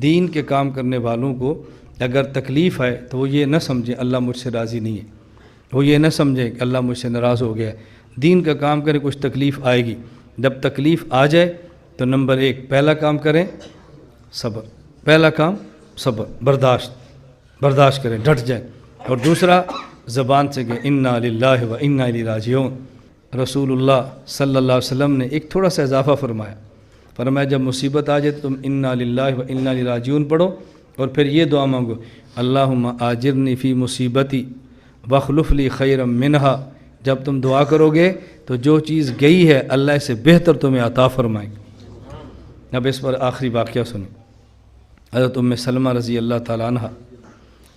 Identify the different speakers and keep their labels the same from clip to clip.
Speaker 1: دین کے کام کرنے والوں کو اگر تکلیف ہے تو وہ یہ نہ سمجھیں اللہ مجھ سے راضی نہیں ہے، وہ یہ نہ سمجھیں کہ اللہ مجھ سے ناراض ہو گیا ہے۔ دین کا کام کریں، کچھ تکلیف آئے گی، جب تکلیف آ جائے تو نمبر 1 پہلا کام کریں صبر، پہلا کام صبر، برداشت کریں، ڈٹ جائیں، اور دوسرا زبان سے کہ انا للہ و انا الیہ راجعون۔ رسول اللہ صلی اللہ علیہ وسلم نے ایک تھوڑا سا اضافہ فرمایا جب مصیبت آ جائے تو تم انا للہ و انا الیہ راجعون پڑھو، اور پھر یہ دعا مانگو اللہم آجرنی فی مصیبتی واخلف لی خیرا منہا۔ جب تم دعا کرو گے تو جو چیز گئی ہے اللہ سے بہتر تمہیں عطا فرمائیں گے۔ اب اس پر آخری واقعہ سنیں۔ حضرت ام سلمہ رضی اللہ تعالیٰ عنہ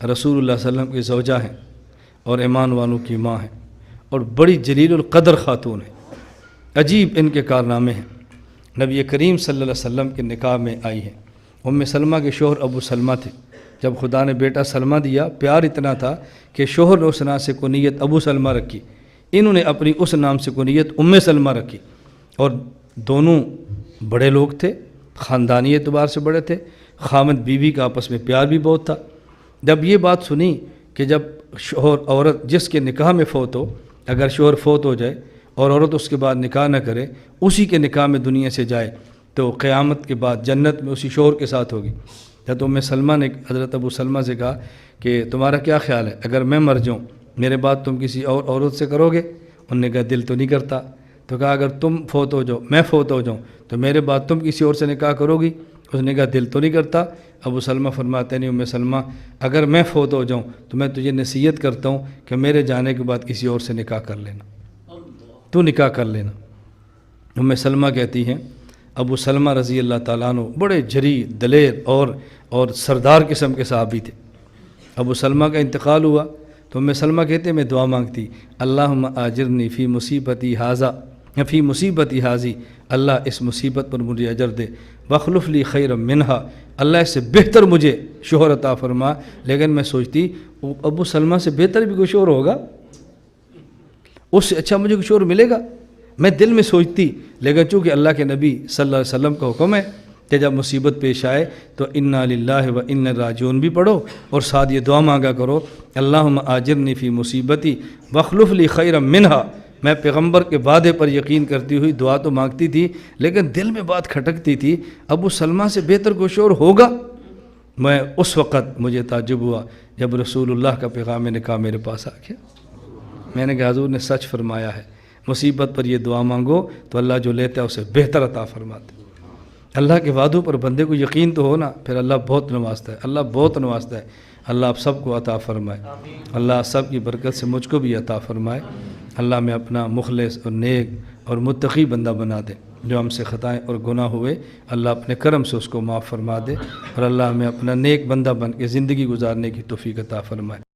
Speaker 1: رسول اللہ صلی اللہ علیہ وسلم کی زوجہ ہیں اور ایمان والوں کی ماں ہیں، اور بڑی جلیل القدر خاتون ہیں، عجیب ان کے کارنامے ہیں۔ نبی کریم صلی اللہ علیہ وسلم کے نکاح میں آئی ہیں۔ ام سلمہ کے شوہر ابو سلمہ تھے۔ جب خدا نے بیٹا سلمہ دیا، پیار اتنا تھا کہ شوہر نے اس نام سے کنیت ابو سلمہ رکھی، انہوں نے اپنی اس نام سے کنیت ام سلمہ رکھی، اور دونوں بڑے لوگ تھے، خاندانی اعتبار سے بڑے تھے، خامد بیوی کا آپس میں پیار بھی بہت تھا۔ جب یہ بات سنی کہ جب شوہر عورت جس کے نکاح میں فوت ہو، اگر شوہر فوت ہو جائے اور عورت اس کے بعد نکاح نہ کرے، اسی کے نکاح میں دنیا سے جائے، تو قیامت کے بعد جنت میں اسی شوہر کے ساتھ ہوگی۔ حضرت ام سلمہ نے حضرت ابو سلمہ سے کہا کہ تمہارا کیا خیال ہے، اگر میں مر جاؤں میرے بعد تم کسی اور عورت سے کرو گے؟ انہوں نے کہا دل تو نہیں کرتا۔ تو کہا اگر تم فوت ہو جاؤ، میں فوت ہو جاؤں تو میرے بعد تم کسی اور سے نکاح کرو گی؟ اس نے کہا دل تو نہیں کرتا۔ ابو سلمہ فرماتے نہیں ام سلمہ اگر میں فوت ہو جاؤں تو میں تجھے نصیحت کرتا ہوں کہ میرے جانے کے بعد کسی اور سے نکاح کر لینا، تو نکاح کر لینا۔ ام سلمہ کہتی ہیں ابو سلمہ رضی اللہ تعالیٰ عنہ بڑے جری دلیر اور سردار قسم کے صحابی تھے۔ ابو سلمہ کا انتقال ہوا تو ام سلمہ کہتے ہیں میں دعا مانگتی اللہم آجرنی فی مصیبتی حاضی، اللہ اس مصیبت پر مجھے اجر دے، واخلف لی خیرا منہا، اللہ اس سے بہتر مجھے شوہر عطا فرما۔ لیکن میں سوچتی ابو سلمہ سے بہتر بھی کوئی شوہر ہوگا، اس سے اچھا مجھے کوئی شوہر ملے گا؟ میں دل میں سوچتی، لیکن چونکہ اللہ کے نبی صلی اللہ علیہ وسلم کا حکم ہے کہ جب مصیبت پیش آئے تو انا للہ و انا راجعون بھی پڑھو، اور ساتھ یہ دعا مانگا کرو اللہم آجرنی فی مصیبتی واخلف لی خیرا منہا۔ میں پیغمبر کے وعدے پر یقین کرتی ہوئی دعا تو مانگتی تھی، لیکن دل میں بات کھٹکتی تھی ابو سلمہ سے بہتر کوئی شوہر ہوگا؟ میں اس وقت مجھے تعجب ہوا جب رسول اللہ کا پیغام نکاح میرے پاس آ گیا۔ میں نے کہا حضور نے سچ فرمایا ہے، مصیبت پر یہ دعا مانگو تو اللہ جو لیتا ہے اسے بہتر عطا فرماتے۔ اللہ کے وعدوں پر بندے کو یقین تو ہونا، پھر اللہ بہت نوازتا ہے، اللہ بہت نوازتا ہے۔ اللہ آپ سب کو عطا فرمائے، اللہ سب کی برکت سے مجھ کو بھی عطا فرمائے۔ اللہ میں اپنا مخلص اور نیک اور متقی بندہ بنا دے، جو ہم سے خطائیں اور گناہ ہوئے اللہ اپنے کرم سے اس کو معاف فرما دے، اور اللہ ہمیں اپنا نیک بندہ بن کے زندگی گزارنے کی توفیق عطا فرمائے۔